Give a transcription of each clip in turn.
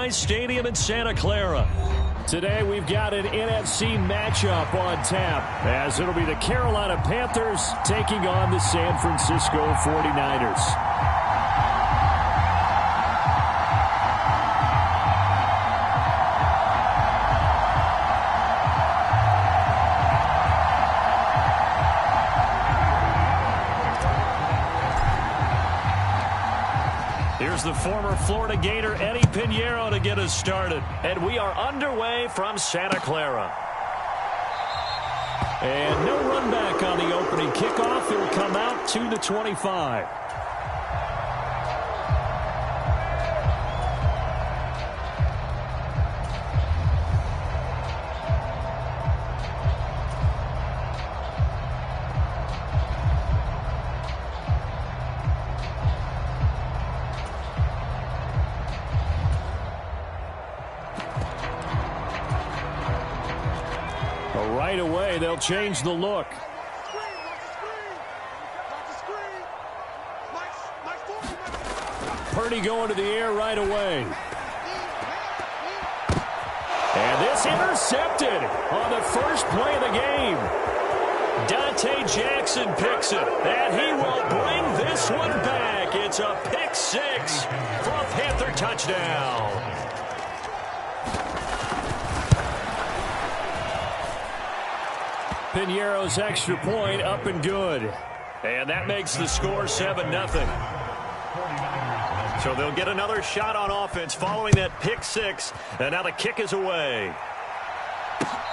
Stadium in Santa Clara. Today we've got an NFC matchup on tap, as it'll be the Carolina Panthers taking on the San Francisco 49’ers. Here's the former Florida Gator Eddie Pinheiro to get us started. And we are underway from Santa Clara. And no run back on the opening kickoff. It'll come out to the 25. Right away, they'll change the look. Purdy going to the air right away. And this intercepted on the first play of the game. Dante Jackson picks it, and he will bring this one back. It's a pick six for a Panther touchdown. Pinheiro's extra point up and good. And that makes the score 7-0. So they'll get another shot on offense following that pick six. And now the kick is away.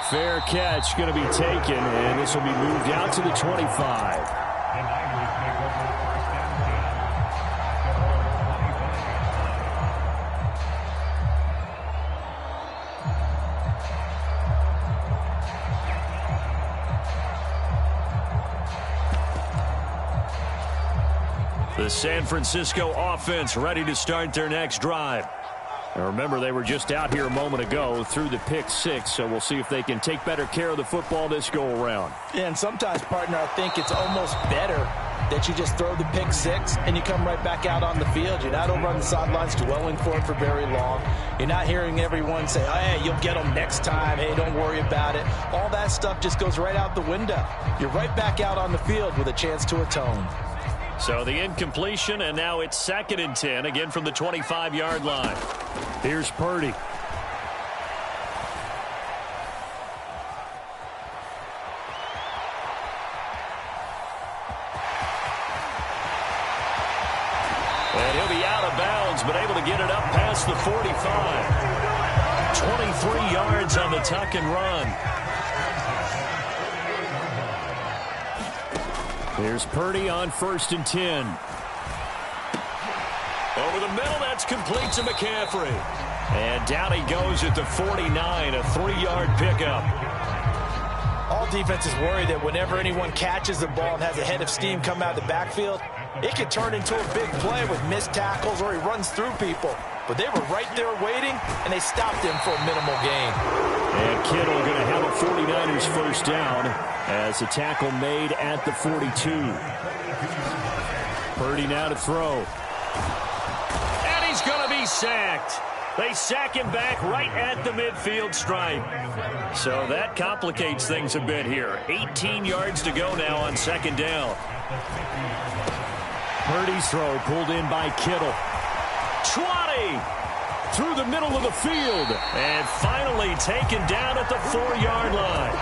Fair catch going to be taken, and this will be moved out to the 25. The San Francisco offense ready to start their next drive. And remember, they were just out here a moment ago through the pick six, so we'll see if they can take better care of the football this go-around. Yeah, and sometimes, partner, I think it's almost better that you just throw the pick six and you come right back out on the field. You're not over on the sidelines dwelling for it for very long. You're not hearing everyone say, oh, hey, you'll get them next time. Hey, don't worry about it. All that stuff just goes right out the window. You're right back out on the field with a chance to atone. So the incompletion, and now it's 2nd and 10, again from the 25-yard line. Here's Purdy. And he'll be out of bounds, but able to get it up past the 45. 23 yards on the tuck and run. Here's Purdy on 1st and 10. Over the middle, that's complete to McCaffrey. And down he goes at the 49, a 3-yard pickup. All defenses worry that whenever anyone catches the ball and has a head of steam come out of the backfield, it could turn into a big play with missed tackles or he runs through people. But they were right there waiting, and they stopped him for a minimal gain. And Kittle going to have a 49ers first down as a tackle made at the 42. Purdy now to throw. And he's going to be sacked. They sack him back right at the midfield stripe. So that complicates things a bit here. 18 yards to go now on 2nd down. Purdy's throw pulled in by Kittle. 20 through the middle of the field. And finally taken down at the 4-yard line.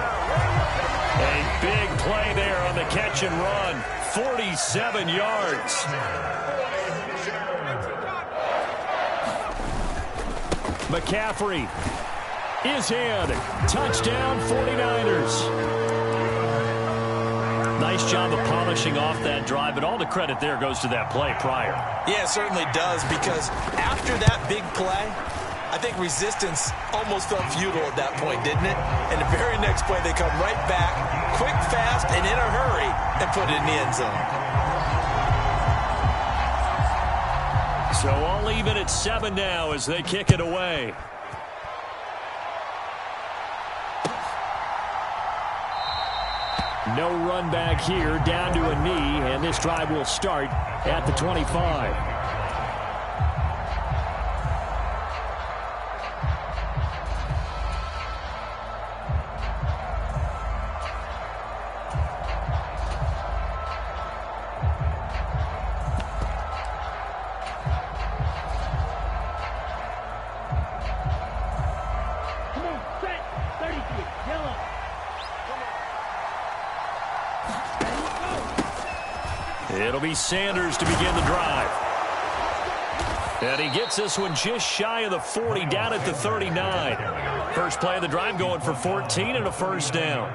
A big play there on the catch and run. 47 yards. McCaffrey is in. Touchdown 49ers. Nice job of polishing off that drive, but all the credit there goes to that play prior. Yeah, it certainly does, because after that big play, I think resistance almost felt futile at that point, didn't it? And the very next play, they come right back, quick, fast, and in a hurry, and put it in the end zone. So all even at 7 now as they kick it away. No run back here, down to a knee, and this drive will start at the 25. It'll be Sanders to begin the drive. And he gets this one just shy of the 40, down at the 39. First play of the drive going for 14 and a first down.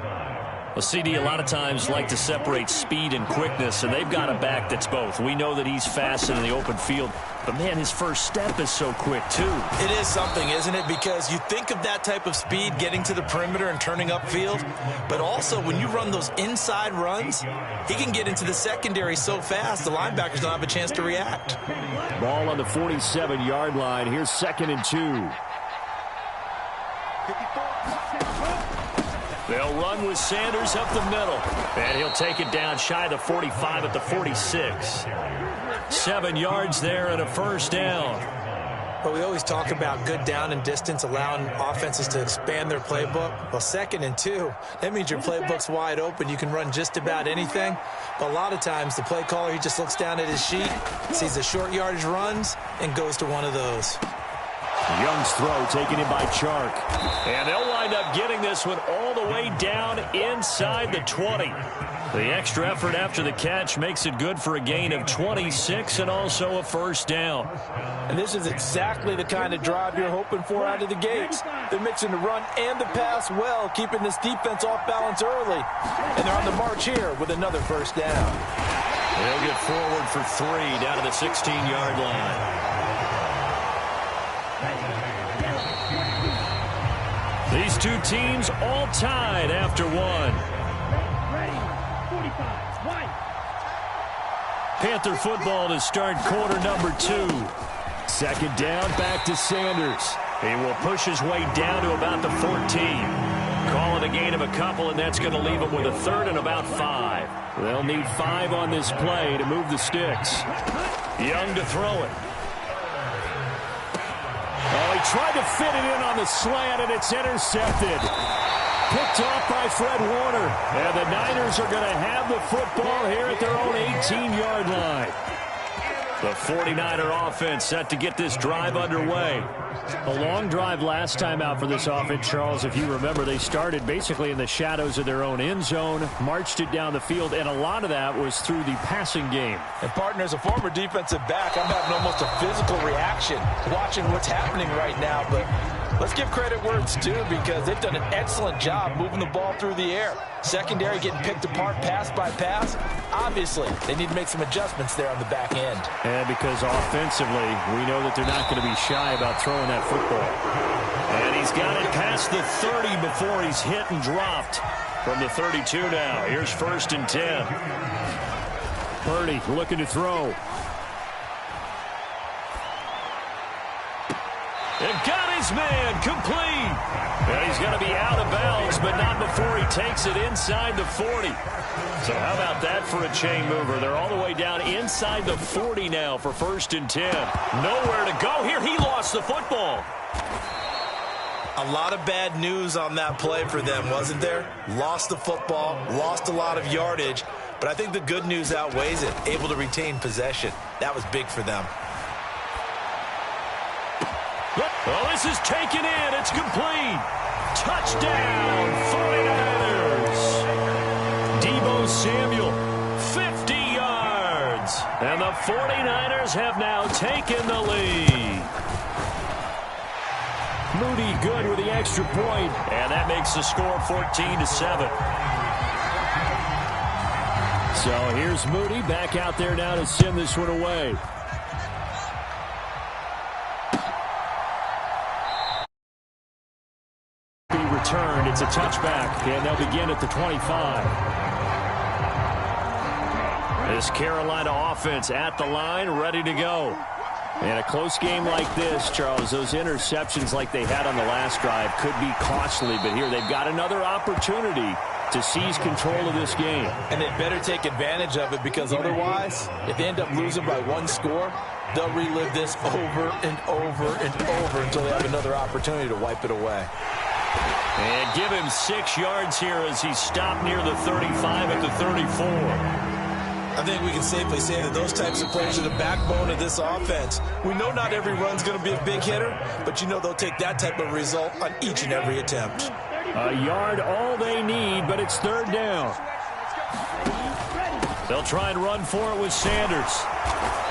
Well, CD a lot of times like to separate speed and quickness, and they've got a back that's both. We know that he's fast in the open field, but, man, his first step is so quick, too. It is something, isn't it? Because you think of that type of speed getting to the perimeter and turning upfield, but also when you run those inside runs, he can get into the secondary so fast the linebackers don't have a chance to react. Ball on the 47-yard line. Here's 2nd and 2. They'll run with Sanders up the middle. And he'll take it down shy of the 45 at the 46. 7 yards there and a first down. But we always talk about good down and distance, allowing offenses to expand their playbook. Well, 2nd and 2, that means your playbook's wide open. You can run just about anything. But a lot of times the play caller, he just looks down at his sheet, sees the short yardage runs, and goes to one of those. Young's throw taken in by Chark. And they'll wind up getting this one all the way down inside the 20. The extra effort after the catch makes it good for a gain of 26 and also a first down. And this is exactly the kind of drive you're hoping for out of the gates. They're mixing the run and the pass well, keeping this defense off balance early. And they're on the march here with another first down. They'll get forward for 3 down to the 16-yard line. These two teams all tied after one. Panther football to start quarter number 2. 2nd down, back to Sanders. He will push his way down to about the 14. Call it a gain of a couple, and that's going to leave him with a 3rd and about 5. They'll need 5 on this play to move the sticks. Young to throw it. Oh, he tried to fit it in on the slant, and it's intercepted. Picked off by Fred Warner. And the Niners are going to have the football here at their own 18-yard line. The 49er offense set to get this drive underway. A long drive last time out for this offense, Charles. If you remember, they started basically in the shadows of their own end zone, marched it down the field, and a lot of that was through the passing game. And, partner, as a former defensive back, I'm having almost a physical reaction watching what's happening right now. But let's give credit where it's due, because they've done an excellent job moving the ball through the air. Secondary getting picked apart pass by pass. Obviously, they need to make some adjustments there on the back end. And because offensively, we know that they're not going to be shy about throwing that football. And he's got it past the 30 before he's hit and dropped. From the 32 now, here's 1st and 10. Purdy looking to throw. And got his man complete. And he's going to be out of bounds, but not before he takes it inside the 40. So how about that for a chain mover? They're all the way down inside the 40 now for 1st and 10. Nowhere to go here. He lost the football. A lot of bad news on that play for them, wasn't there? Lost the football, lost a lot of yardage, but I think the good news outweighs it. Able to retain possession. That was big for them. Oh, this is taken in. It's complete. Touchdown, 49ers. Deebo Samuel, 50 yards. And the 49ers have now taken the lead. Moody good with the extra point. And that makes the score 14-7. So here's Moody back out there now to send this one away. Returned. It's a touchback, and they'll begin at the 25. This Carolina offense at the line, ready to go. And a close game like this, Charles, those interceptions like they had on the last drive could be costly, but here they've got another opportunity to seize control of this game. And they better take advantage of it, because otherwise, if they end up losing by 1 score, they'll relive this over and over and over until they have another opportunity to wipe it away. And give him 6 yards here as he stopped near the 35 at the 34. I think we can safely say that those types of plays are the backbone of this offense. We know not every run's going to be a big hitter, but you know they'll take that type of result on each and every attempt. A yard all they need, but it's 3rd down. They'll try and run for it with Sanders.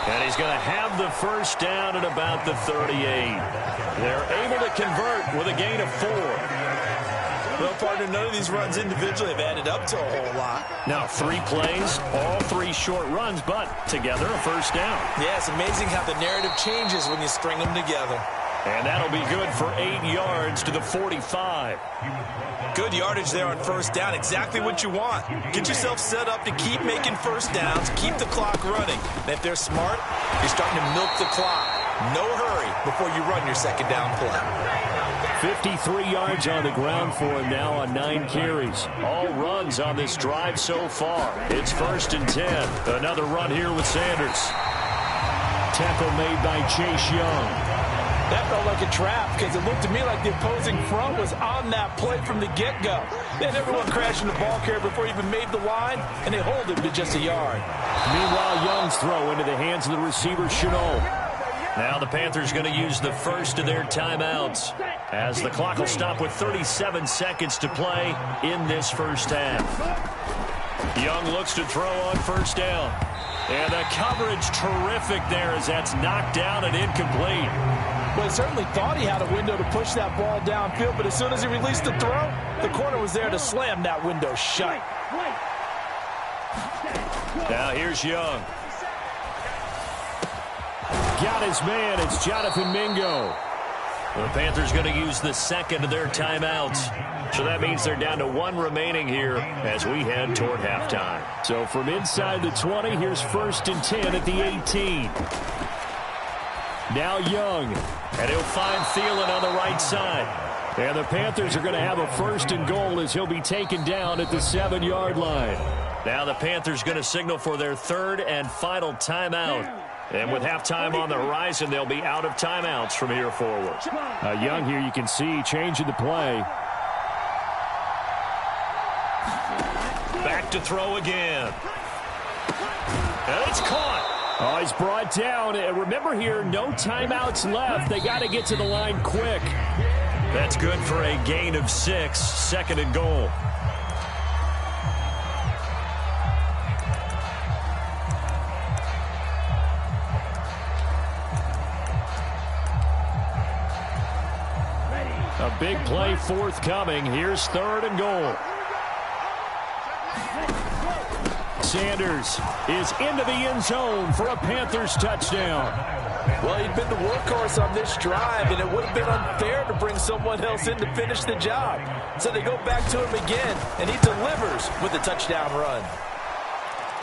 And he's going to have the first down at about the 38. They're able to convert with a gain of 4. Well, partner, none of these runs individually have added up to a whole lot. Now, 3 plays, all 3 short runs, but together a first down. Yeah, it's amazing how the narrative changes when you string them together. And that'll be good for 8 yards to the 45. Good yardage there on first down. Exactly what you want. Get yourself set up to keep making first downs, keep the clock running. And if they're smart, you're starting to milk the clock. No hurry before you run your second down play. 53 yards on the ground for him now on 9 carries. All runs on this drive so far. It's 1st and 10. Another run here with Sanders. Tackle made by Chase Young. That felt like a trap because it looked to me like the opposing front was on that play from the get-go. They had everyone crashing the ball carrier before he even made the line, and they hold him to just a yard. Meanwhile, Young's throw into the hands of the receiver, Chenault. Now the Panthers going to use the first of their timeouts as the clock will stop with 37 seconds to play in this first half. Young looks to throw on first down. And the coverage terrific there as that's knocked down and incomplete. Well, he certainly thought he had a window to push that ball downfield, but as soon as he released the throw, the corner was there to slam that window shut. Now here's Young. Got his man. It's Jonathan Mingo. The Panthers going to use the second of their timeouts. So that means they're down to 1 remaining here as we head toward halftime. So from inside the 20, here's 1st and 10 at the 18. Now Young, and he'll find Thielen on the right side. And the Panthers are going to have a 1st and goal as he'll be taken down at the 7-yard line. Now the Panthers going to signal for their 3rd and final timeout. And with halftime on the horizon, they'll be out of timeouts from here forward. Young here, you can see, changing the play. Back to throw again. And it's caught. Oh, he's brought down. And remember here, no timeouts left. They got to get to the line quick. That's good for a gain of 6, 2nd and goal. A big play forthcoming. Here's 3rd and goal. Sanders is into the end zone for a Panthers touchdown. Well, he'd been the workhorse on this drive, and it would have been unfair to bring someone else in to finish the job. So they go back to him again, and he delivers with a touchdown run.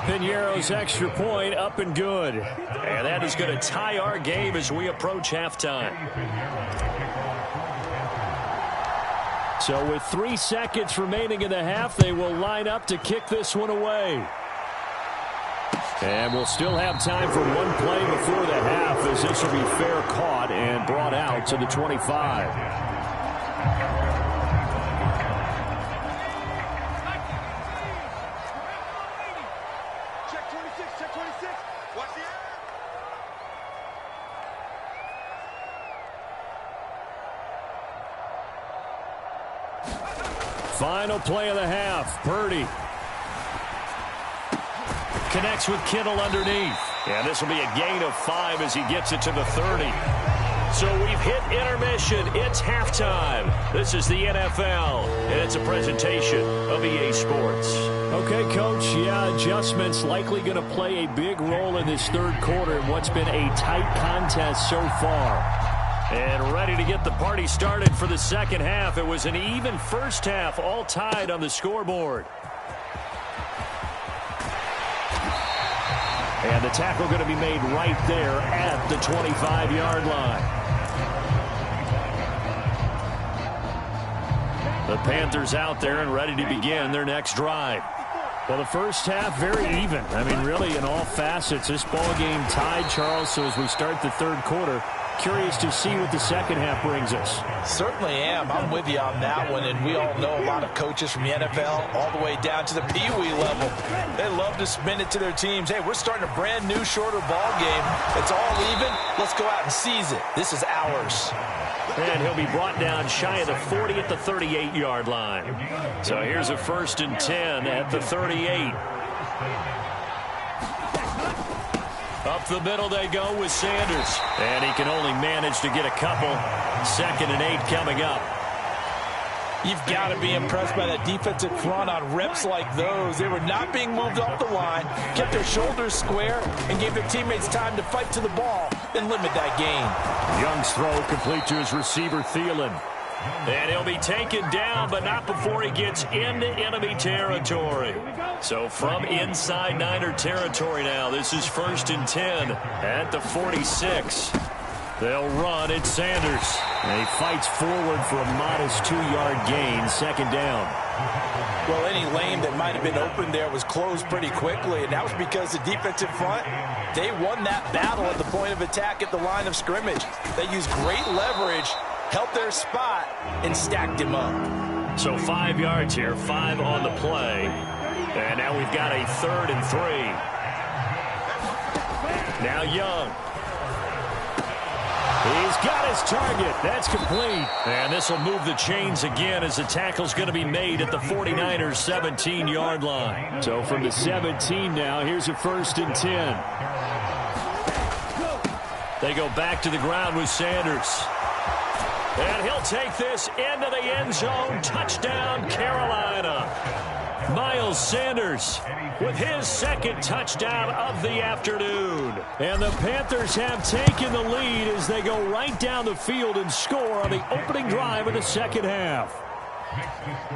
Piñeiro's extra point up and good. And that is going to tie our game as we approach halftime. So with 3 seconds remaining in the half, they will line up to kick this one away. And we'll still have time for 1 play before the half as this will be fair caught and brought out to the 25. Final play of the half. Purdy connects with Kittle underneath. And this will be a gain of 5 as he gets it to the 30. So we've hit intermission. It's halftime. This is the NFL, and it's a presentation of EA Sports. Okay, Coach, yeah, adjustments likely going to play a big role in this 3rd quarter in what's been a tight contest so far. And ready to get the party started for the 2nd half. It was an even first half, all tied on the scoreboard. And the tackle going to be made right there at the 25-yard line. The Panthers out there and ready to begin their next drive. Well, the first half, very even. I mean, really, in all facets, this ball game tied, Charles. So as we start the 3rd quarter, curious to see what the 2nd half brings us. Certainly am. I'm with you on that one, and we all know a lot of coaches from the NFL all the way down to the Pee-wee level. They love to spin it to their teams. Hey, we're starting a brand new, shorter ball game. It's all even. Let's go out and seize it. This is ours. And he'll be brought down shy of the 40 at the 38-yard line. So here's a 1st and 10 at the 38. Up the middle they go with Sanders. And he can only manage to get a couple. 2nd and 8 coming up. You've got to be impressed by that defensive front on reps like those. They were not being moved off the line, kept their shoulders square, and gave their teammates time to fight to the ball and limit that gain. Young's throw complete to his receiver, Thielen. And he'll be taken down, but not before he gets into enemy territory. So from inside Niner territory now, this is 1st and 10 at the 46. They'll run. It's Sanders. And he fights forward for a modest 2-yard gain, 2nd down. Well, any lane that might have been open there was closed pretty quickly, and that was because the defensive front, they won that battle at the point of attack at the line of scrimmage. They used great leverage, helped their spot, and stacked him up. So 5 yards here, 5 on the play. And now we've got a 3rd and 3. Now Young. He's got his target. That's complete. And this will move the chains again as the tackle's going to be made at the 49ers 17-yard line. So from the 17 now, here's a 1st and 10. They go back to the ground with Sanders. And he'll take this into the end zone. Touchdown, Carolina. Miles Sanders with his 2nd touchdown of the afternoon. And the Panthers have taken the lead as they go right down the field and score on the opening drive of the 2nd half.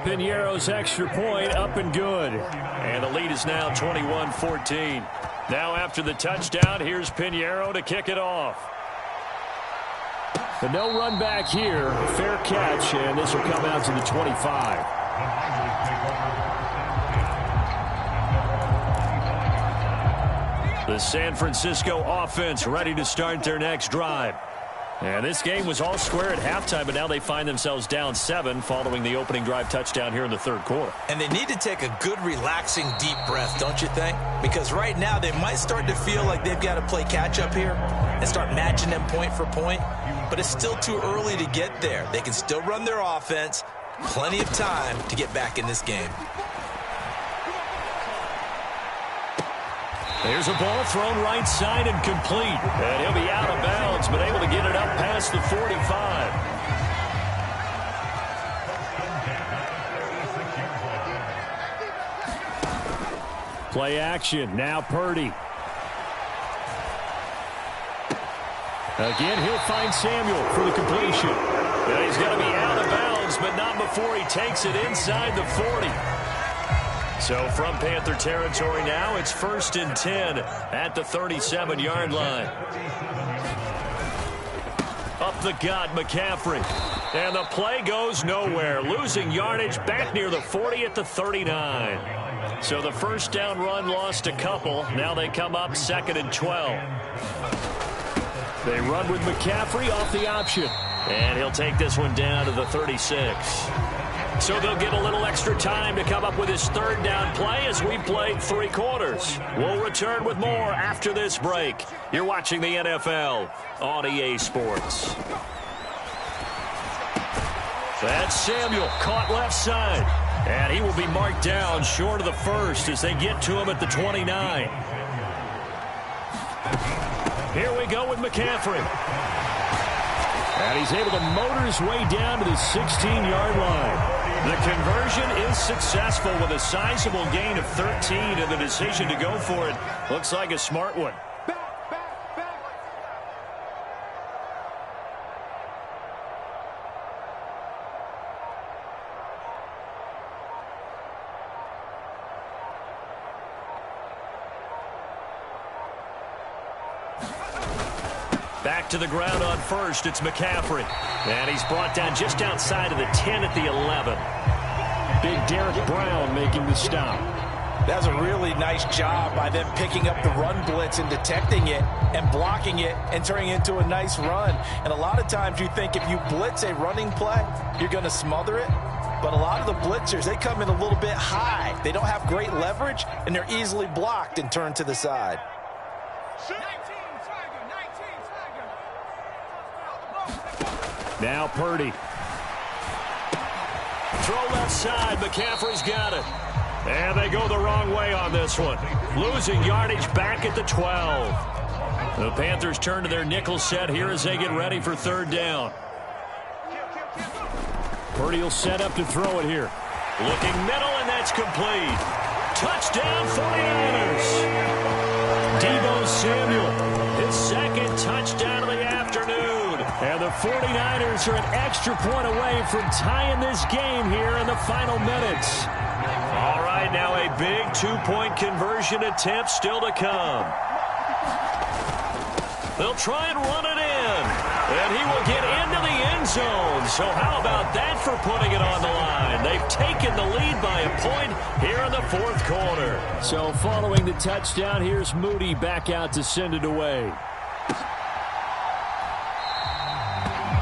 Piñeiro's extra point up and good. And the lead is now 21-14. Now after the touchdown, here's Piñeiro to kick it off. The no run back here, fair catch, and this will come out to the 25. The San Francisco offense ready to start their next drive. And this game was all square at halftime, but now they find themselves down 7 following the opening drive touchdown here in the 3rd quarter. And they need to take a good, relaxing, deep breath, don't you think? Because right now they might start to feel like they've got to play catch-up here and start matching them point for point. But it's still too early to get there. They can still run their offense. Plenty of time to get back in this game. There's a ball thrown right side and complete. And he'll be out of bounds, but able to get it up past the 45. Play action. Now Purdy. Again, he'll find Samuel for the completion. And he's going to be out of bounds, but not before he takes it inside the 40. So from Panther territory now, it's 1st and 10 at the 37-yard line. Up the gut, McCaffrey. And the play goes nowhere. Losing yardage back near the 40 at the 39. So the 1st down run lost a couple. Now they come up 2nd and 12. They run with McCaffrey off the option. And he'll take this one down to the 36. So they'll get a little extra time to come up with his 3rd down play as we played 3 quarters. We'll return with more after this break. You're watching the NFL on EA Sports. That's Samuel caught left side. And he will be marked down short of the 1st as they get to him at the 29. Here we go with McCaffrey. And he's able to motor his way down to the 16-yard line. The conversion is successful with a sizable gain of 13, and the decision to go for it looks like a smart one. Back to the ground on 1st, it's McCaffrey. And he's brought down just outside of the 10 at the 11. Big Derek Brown making the stop. That's a really nice job by them picking up the run blitz and detecting it and blocking it and turning it into a nice run. And a lot of times you think if you blitz a running play, you're going to smother it. But a lot of the blitzers, they come in a little bit high. They don't have great leverage, and they're easily blocked and turned to the side. Now Purdy. Throw left side. McCaffrey's got it. And they go the wrong way on this one. Losing yardage back at the 12. The Panthers turn to their nickel set here as they get ready for third down. Purdy will set up to throw it here. Looking middle, and that's complete. Touchdown, 49ers. Deebo Samuel, his second touchdown of the afternoon. And the 49ers are an extra point away from tying this game here in the final minutes. All right, now a big two-point conversion attempt still to come. They'll try and run it in, and he will get into the end zone. So how about that for putting it on the line? They've taken the lead by a point here in the fourth quarter. So following the touchdown, here's Moody back out to send it away.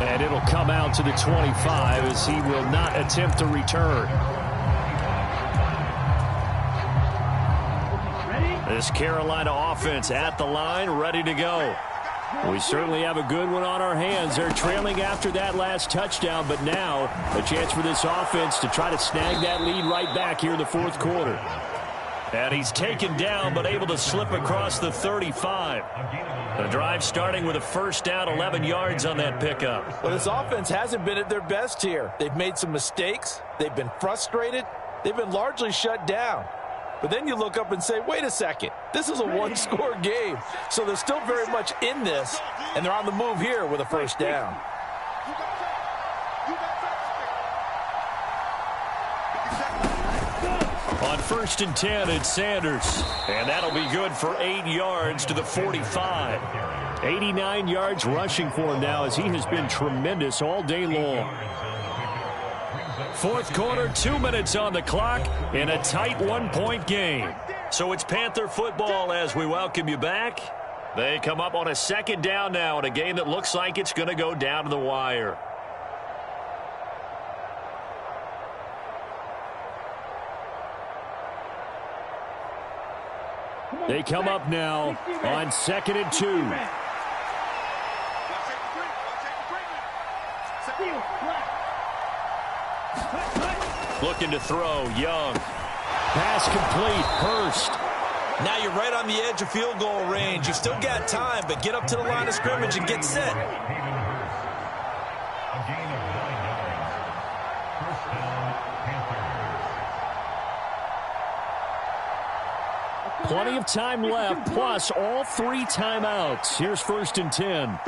And it'll come out to the 25 as he will not attempt to return. This Carolina offense at the line, ready to go. We certainly have a good one on our hands. They're trailing after that last touchdown, but now a chance for this offense to try to snag that lead right back here in the fourth quarter. And he's taken down, but able to slip across the 35. The drive starting with a first down, 11 yards on that pickup. Well, this offense hasn't been at their best here. They've made some mistakes. They've been frustrated. They've been largely shut down. But then you look up and say, wait a second, this is a one-score game. So they're still very much in this, and they're on the move here with a first down. On 1st and 10, it's Sanders. And that'll be good for 8 yards to the 45. 89 yards rushing for him now as he has been tremendous all day long. Fourth quarter, 2 minutes on the clock in a tight one-point game. So it's Panther football as we welcome you back. They come up on a second down now in a game that looks like it's going to go down to the wire. They come up now on 2nd and 2. Looking to throw, Young. Pass complete, Hurst. Now you're right on the edge of field goal range. You've still got time, but get up to the line of scrimmage and get set. Plenty of time left, plus all 3 timeouts. Here's 1st and 10.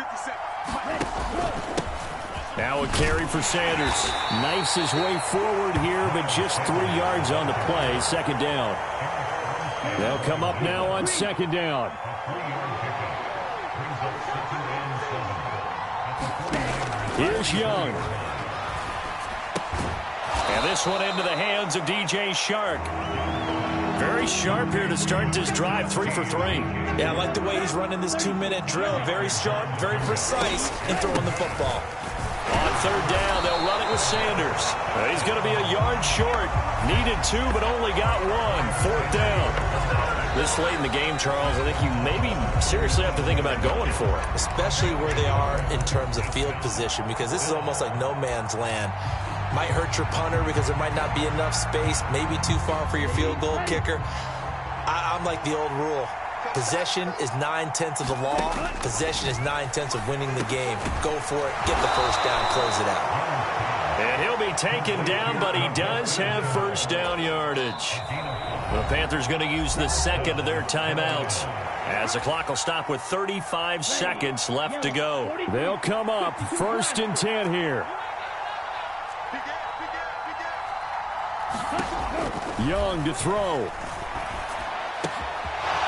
Now a carry for Sanders. Knifes his way forward here, but just 3 yards on the play. Second down. They'll come up now on 2nd down. Here's Young. And this one into the hands of DJ Shark. Very sharp here to start this drive, 3 for 3. Yeah, I like the way he's running this 2-minute drill. Very sharp, very precise in throwing the football. On 3rd down, they'll run it with Sanders. He's going to be a yard short. Needed 2, but only got 1. 4th down. This late in the game, Charles, I think you maybe seriously have to think about going for it. Especially where they are in terms of field position, because this is almost like no man's land. Might hurt your punter because there might not be enough space, maybe too far for your field goal kicker. I'm like the old rule. Possession is 9/10 of the law. Possession is 9/10 of winning the game. Go for it, get the first down, close it out. And he'll be taken down, but he does have first down yardage. The Panthers going to use the second of their timeouts, as the clock will stop with 35 seconds left to go. They'll come up 1st and 10 here. Young to throw.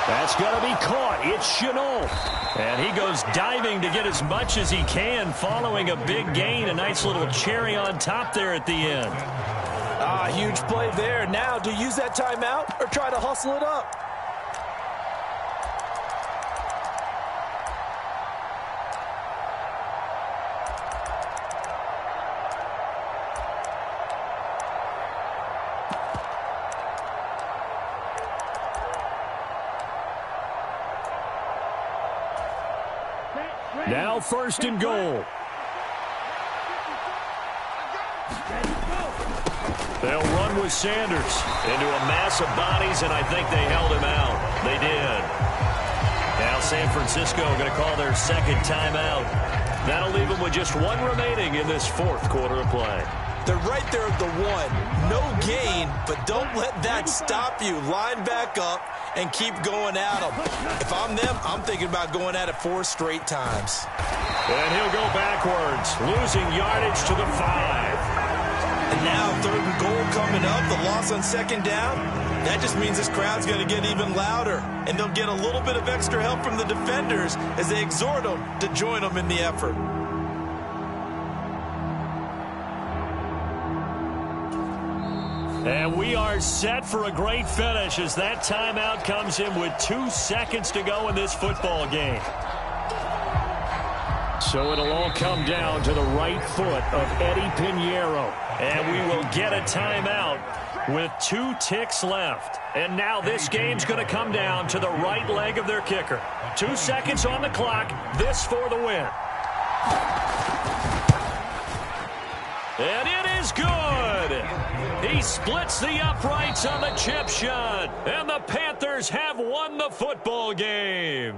That's going to be caught. It's Chenault. And he goes diving to get as much as he can following a big gain. A nice little cherry on top there at the end. Huge play there. Now, do you use that timeout or try to hustle it up? Now 1st and goal. They'll run with Sanders into a mass of bodies, and I think they held him out. They did. Now San Francisco going to call their second timeout. That'll leave them with just one remaining in this fourth quarter of play. They're right there at the one. No gain, but don't let that stop you. Line back up and keep going at them. If I'm them, I'm thinking about going at it 4 straight times. And he'll go backwards, losing yardage to the 5. And now 3rd and goal coming up, the loss on 2nd down. That just means this crowd's going to get even louder. And they'll get a little bit of extra help from the defenders as they exhort them to join them in the effort. And we are set for a great finish as that timeout comes in with 2 seconds to go in this football game. So it'll all come down to the right foot of Eddie Pinheiro. And we will get a timeout with 2 ticks left. And now this game's going to come down to the right leg of their kicker. 2 seconds on the clock. This for the win. And it is good. He splits the uprights on the chip shot. And the Panthers have won the football game.